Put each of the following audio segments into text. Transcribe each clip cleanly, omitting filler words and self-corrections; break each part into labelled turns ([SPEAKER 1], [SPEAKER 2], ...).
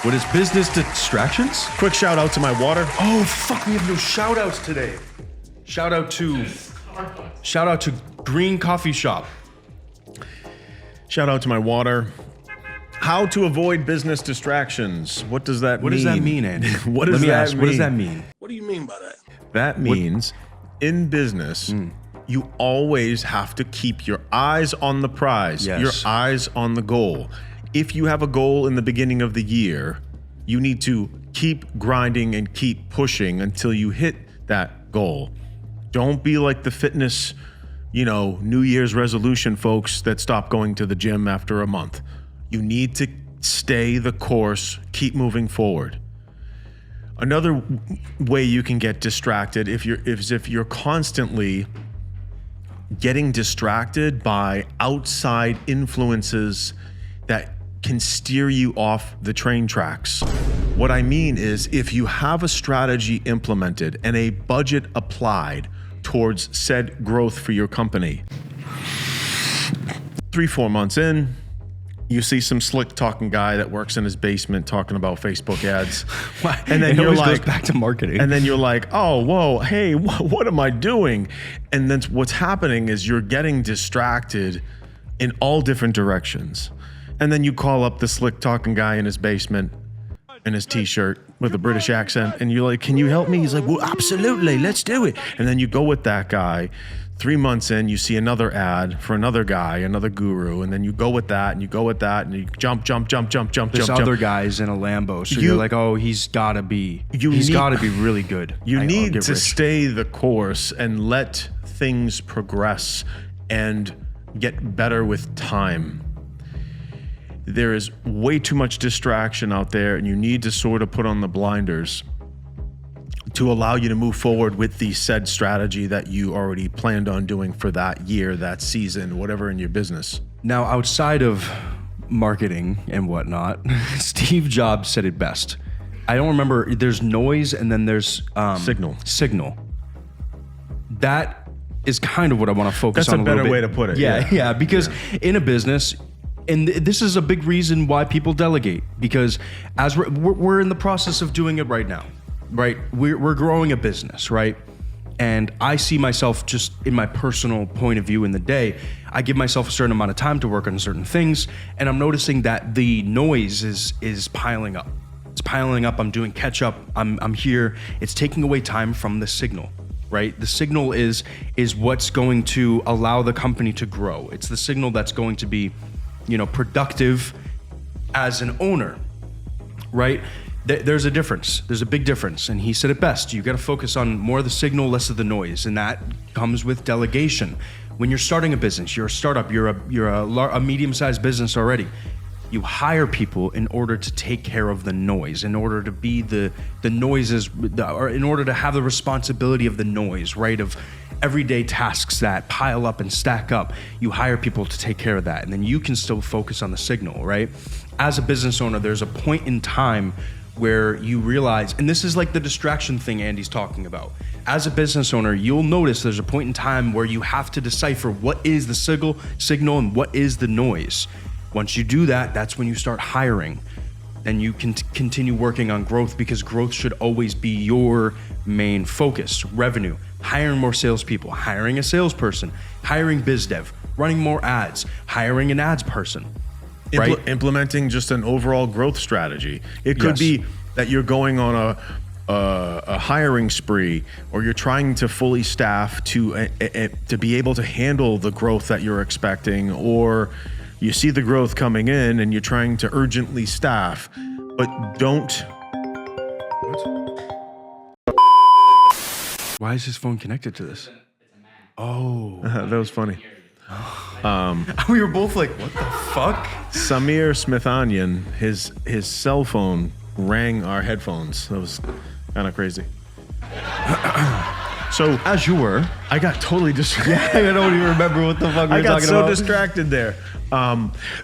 [SPEAKER 1] What is business distractions?
[SPEAKER 2] Quick shout out to my water.
[SPEAKER 1] Oh, fuck, we have no shout outs today. Shout out to Green Coffee Shop.
[SPEAKER 2] Shout out to my water. How to avoid business distractions. What does that mean?
[SPEAKER 1] What does that mean, Andy?
[SPEAKER 2] What does that mean?
[SPEAKER 1] What does that mean?
[SPEAKER 3] What do you mean by that?
[SPEAKER 2] That means in business, you always have to keep your eyes on the prize,
[SPEAKER 1] Yes.
[SPEAKER 2] your eyes on the goal. If you have a goal in the beginning of the year, you need to keep grinding and keep pushing until you hit that goal. Don't be like the fitness, New Year's resolution folks that stop going to the gym after a month. You need to stay the course, keep moving forward. Another way you can get distracted if you're constantly getting distracted by outside influences that can steer you off the train tracks. What I mean is if you have a strategy implemented and a budget applied towards said growth for your company, 3-4 months in, you see some slick talking guy that works in his basement talking about Facebook ads. And then you're like,
[SPEAKER 1] goes back to marketing.
[SPEAKER 2] And then you're like, oh, whoa, hey, what am I doing? And then what's happening is you're getting distracted in all different directions. And then you call up the slick talking guy in his basement in his t-shirt with a British accent. And you're like, can you help me? He's like, well, absolutely, let's do it. And then you go with that guy. 3 months in, you see another ad for another guy, another guru, and then you go with that, and you go with that, and you jump.
[SPEAKER 1] This other guy's in a Lambo, so you're like, oh, he's gotta be really good.
[SPEAKER 2] You need to stay the course and let things progress and get better with time. There is way too much distraction out there, and you need to sort of put on the blinders to allow you to move forward with the said strategy that you already planned on doing for that year, that season, whatever in your business.
[SPEAKER 1] Now, outside of marketing and whatnot, Steve Jobs said it best. I don't remember, there's noise and then there's signal. That is kind of what I want to focus on a little bit.
[SPEAKER 2] That's a better way to put it.
[SPEAKER 1] Yeah, because in a business, and this is a big reason why people delegate, because as we're in the process of doing it right now. Right, we're growing a business, right? And I see myself just in my personal point of view in the day, I give myself a certain amount of time to work on certain things, and I'm noticing that the noise is piling up. It's piling up. I'm doing catch up. I'm here. It's taking away time from the signal, right? The signal is what's going to allow the company to grow. It's the signal that's going to be, productive as an owner, right? There's a difference. There's a big difference. And he said it best. You got to focus on more of the signal, less of the noise. And that comes with delegation. When you're starting a business, you're a startup, you're a medium-sized business already. You hire people in order to take care of the noise, in order to be the noises, or in order to have the responsibility of the noise, right? Of everyday tasks that pile up and stack up. You hire people to take care of that. And then you can still focus on the signal, right? As a business owner, there's a point in time where you realize, and this is like the distraction thing Andy's talking about. As a business owner, you'll notice there's a point in time where you have to decipher what is the signal and what is the noise. Once you do that, that's when you start hiring. Then you can continue working on growth, because growth should always be your main focus. Revenue, hiring more salespeople, hiring a salesperson, hiring biz dev, running more ads, hiring an ads person. Right?
[SPEAKER 2] Implementing just an overall growth strategy. It could be that you're going on a hiring spree, or you're trying to fully staff to be able to handle the growth that you're expecting, or you see the growth coming in and you're trying to urgently staff, but don't.
[SPEAKER 1] Why is his phone connected to this? Oh,
[SPEAKER 2] that was funny.
[SPEAKER 1] We were both like, what the fuck?
[SPEAKER 2] Samir Smith-Onion, his cell phone rang our headphones. That was kind of crazy. So
[SPEAKER 1] as you were,
[SPEAKER 2] I got totally distracted.
[SPEAKER 1] Yeah, I don't even remember what the fuck we were talking about.
[SPEAKER 2] I got so distracted there.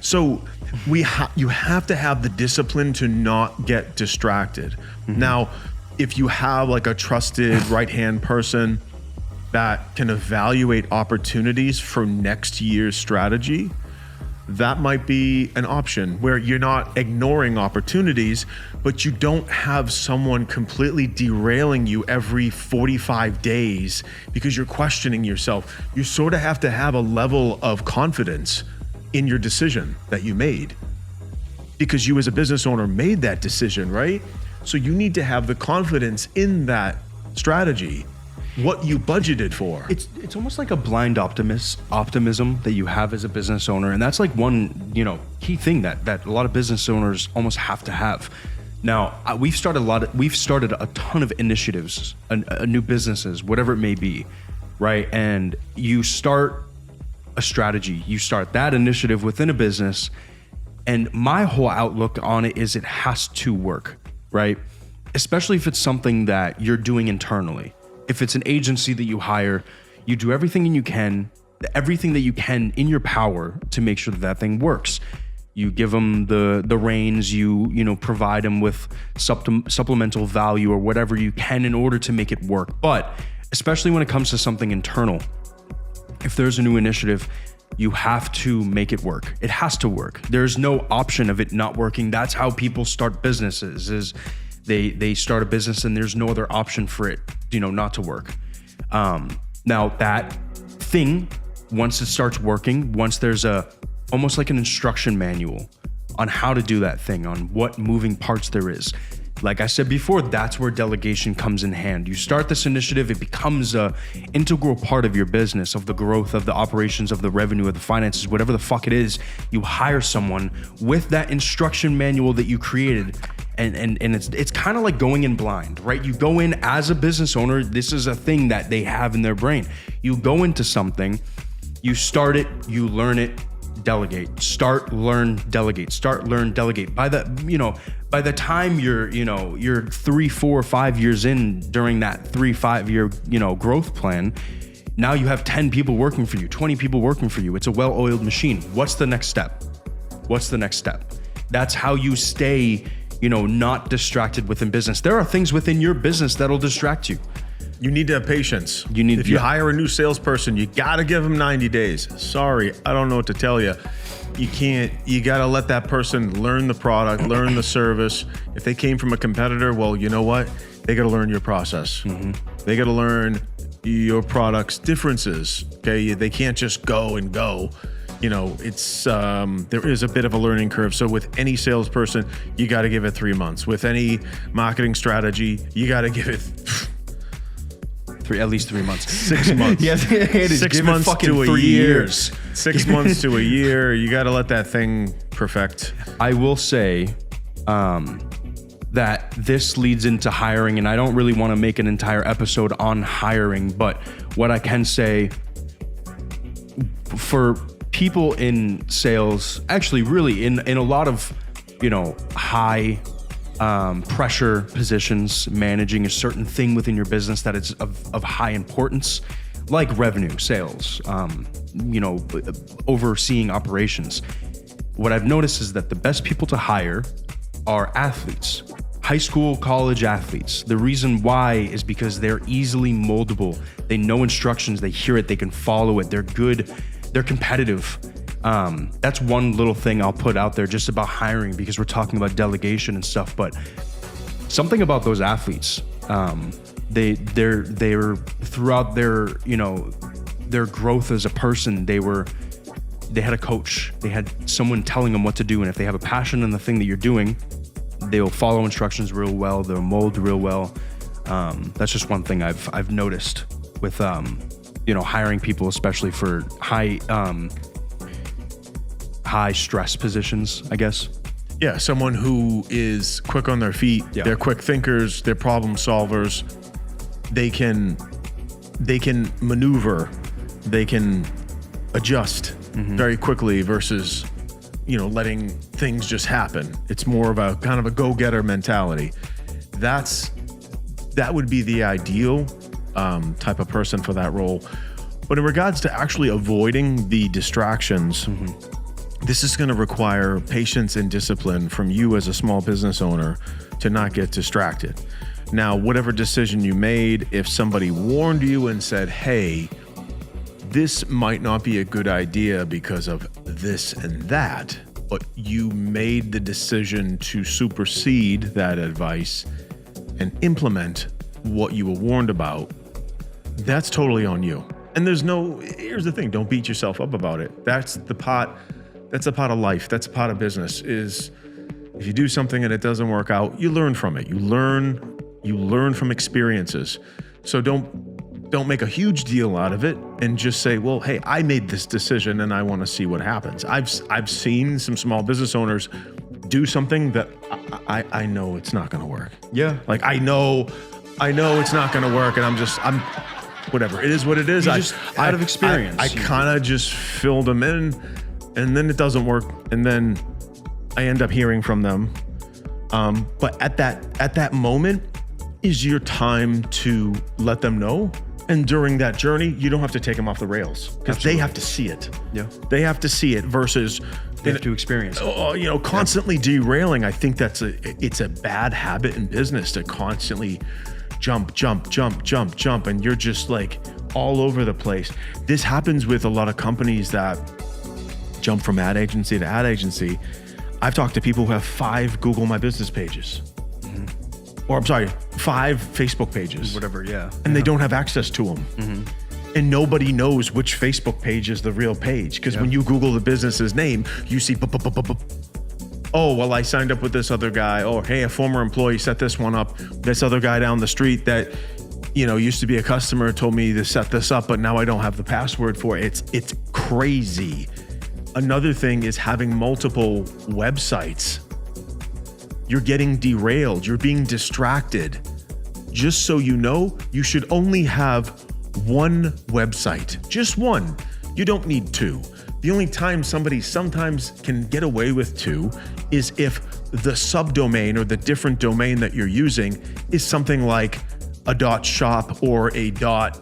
[SPEAKER 2] So you have to have the discipline to not get distracted. Mm-hmm. Now, if you have like a trusted right-hand person that can evaluate opportunities for next year's strategy, that might be an option where you're not ignoring opportunities, but you don't have someone completely derailing you every 45 days because you're questioning yourself. You sort of have to have a level of confidence in your decision that you made, because you as a business owner made that decision, right? So you need to have the confidence in that strategy, what you budgeted for.
[SPEAKER 1] It's almost like a blind optimism that you have as a business owner, and that's like one key thing that a lot of business owners almost have to have. Now we've started a ton of initiatives, new businesses, whatever it may be, right? And you start a strategy, you start that initiative within a business, and my whole outlook on it is it has to work, right? Especially if it's something that you're doing internally. If it's an agency that you hire, you do everything that you can in your power to make sure that thing works. You give them the reins, you provide them with supplemental value or whatever you can in order to make it work. But especially when it comes to something internal, if there's a new initiative, you have to make it work. It has to work. There's no option of it not working. That's how people start businesses, is they start a business and there's no other option for it, not to work. Now that thing, once it starts working, once there's almost like an instruction manual on how to do that thing, on what moving parts there is. Like I said before, that's where delegation comes in hand. You start this initiative, it becomes a integral part of your business, of the growth, of the operations, of the revenue, of the finances, whatever the fuck it is. You hire someone with that instruction manual that you created, and it's kind of like going in blind, right? You go in as a business owner. This is a thing that they have in their brain. You go into something, you start it, you learn it, delegate. Start, learn, delegate. Start, learn, delegate. By the time you're 3, 4, 5 years in during that 3-5 year growth plan, now you have 10 people working for you, 20 people working for you. It's a well-oiled machine. What's the next step? That's how you stay not distracted within business. There are things within your business that'll distract you.
[SPEAKER 2] You need to have patience. If you hire a new salesperson, you got to give them 90 days. Sorry, I don't know what to tell you. You got to let that person learn the product, learn the service. If they came from a competitor, well, you know what? They got to learn your process. Mm-hmm. They got to learn your product's differences. Okay. They can't just go and go. It's there is a bit of a learning curve. So with any salesperson, you got to give it 3 months. With any marketing strategy, you got to give it
[SPEAKER 1] at least 3 months.
[SPEAKER 2] 6 months.
[SPEAKER 1] Yeah,
[SPEAKER 2] 6 months to a year. 6 months to a year. You got to let that thing perfect.
[SPEAKER 1] I will say that this leads into hiring, and I don't really want to make an entire episode on hiring, but what I can say for people in sales, actually really in a lot of, high pressure positions, managing a certain thing within your business that is of high importance, like revenue, sales, overseeing operations. What I've noticed is that the best people to hire are athletes, high school, college athletes. The reason why is because they're easily moldable. They know instructions, they hear it, they can follow it. They're good, they're competitive. That's one little thing I'll put out there just about hiring, because we're talking about delegation and stuff, but something about those athletes, they're throughout their growth as a person, they had a coach, they had someone telling them what to do. And if they have a passion in the thing that you're doing, they'll follow instructions real well. They'll mold real well. That's just one thing I've noticed with, hiring people, especially for high stress positions, I guess.
[SPEAKER 2] Yeah, someone who is quick on their feet. Yeah. They're quick thinkers. They're problem solvers. They can maneuver. They can adjust very quickly versus, letting things just happen. It's more of a kind of a go-getter mentality. That would be the ideal type of person for that role. But in regards to actually avoiding the distractions, this is going to require patience and discipline from you as a small business owner to not get distracted. Now, whatever decision you made, if somebody warned you and said, hey, this might not be a good idea because of this and that, but you made the decision to supersede that advice and implement what you were warned about, that's totally on you. And here's the thing, don't beat yourself up about it. That's a part of life. That's a part of business is if you do something and it doesn't work out, you learn from it. You learn from experiences. So don't make a huge deal out of it and just say, well, hey, I made this decision and I want to see what happens. I've seen some small business owners do something that I know it's not going to work.
[SPEAKER 1] Yeah.
[SPEAKER 2] Like I know it's not going to work, and I'm whatever. It is what it is.
[SPEAKER 1] Out of experience.
[SPEAKER 2] I kind of just filled them in, and then it doesn't work, and then I end up hearing from them. But at that moment is your time to let them know. And during that journey, you don't have to take them off the rails because they have to see it.
[SPEAKER 1] Yeah.
[SPEAKER 2] They have to see it versus
[SPEAKER 1] they have to experience it.
[SPEAKER 2] Constantly derailing. I think it's a bad habit in business to constantly jump, and you're just like all over the place. This happens with a lot of companies that jump from ad agency to ad agency. I've talked to people who have 5 Google My Business pages. Or I'm sorry, 5 Facebook pages.
[SPEAKER 1] Whatever, yeah.
[SPEAKER 2] And they don't have access to them. And nobody knows which Facebook page is the real page. Because when you Google the business's name, you see, oh, well, I signed up with this other guy. Oh, hey, a former employee set this one up. This other guy down the street that, used to be a customer told me to set this up, but now I don't have the password for it. It's crazy. Another thing is having multiple websites. You're getting derailed. You're being distracted. Just so you know, you should only have one website. Just one. You don't need 2. The only time somebody sometimes can get away with 2 is if the subdomain or the different domain that you're using is something like a .shop or a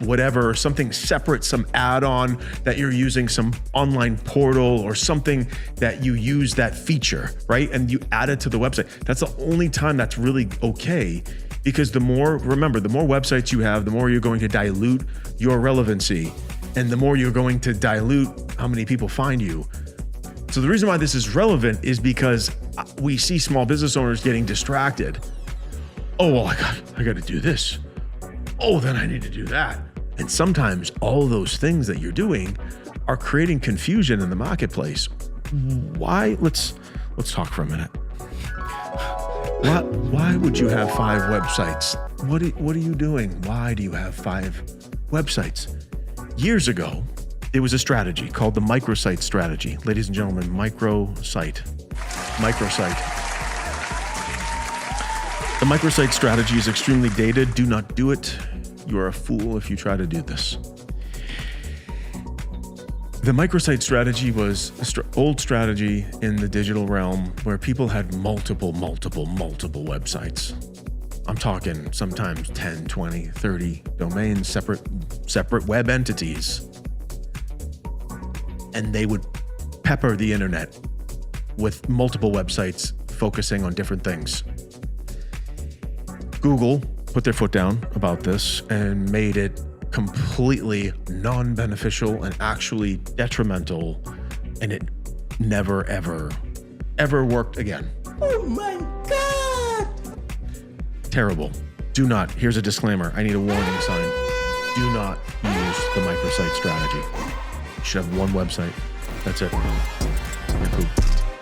[SPEAKER 2] whatever, something separate, some add-on that you're using, some online portal or something that you use that feature, right? And you add it to the website. That's the only time that's really okay, because the more websites you have, the more you're going to dilute your relevancy, and the more you're going to dilute how many people find you. So the reason why this is relevant is because we see small business owners getting distracted. Oh, well, I got to do this. Oh, then I need to do that. And sometimes all of those things that you're doing are creating confusion in the marketplace. Why? Let's talk for a minute. Why would you have 5 websites? What are you doing? Why do you have 5 websites? Years ago, there was a strategy called the microsite strategy. Ladies and gentlemen, microsite. The microsite strategy is extremely dated. Do not do it. You are a fool if you try to do this. The microsite strategy was an old strategy in the digital realm where people had multiple websites. I'm talking sometimes 10, 20, 30 domains, separate web entities. And they would pepper the internet with multiple websites focusing on different things. Google put their foot down about this and made it completely non-beneficial and actually detrimental, and it never, ever worked again.
[SPEAKER 3] Oh my God!
[SPEAKER 2] Terrible. Do not, here's a disclaimer, I need a warning sign. Do not use the microsite strategy. You should have one website. That's it. You're cool.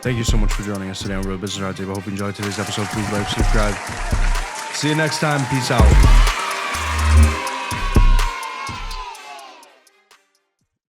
[SPEAKER 1] Thank you so much for joining us today on Real Business Roundtable. I hope you enjoyed today's episode. Please like, subscribe. See you next time. Peace out.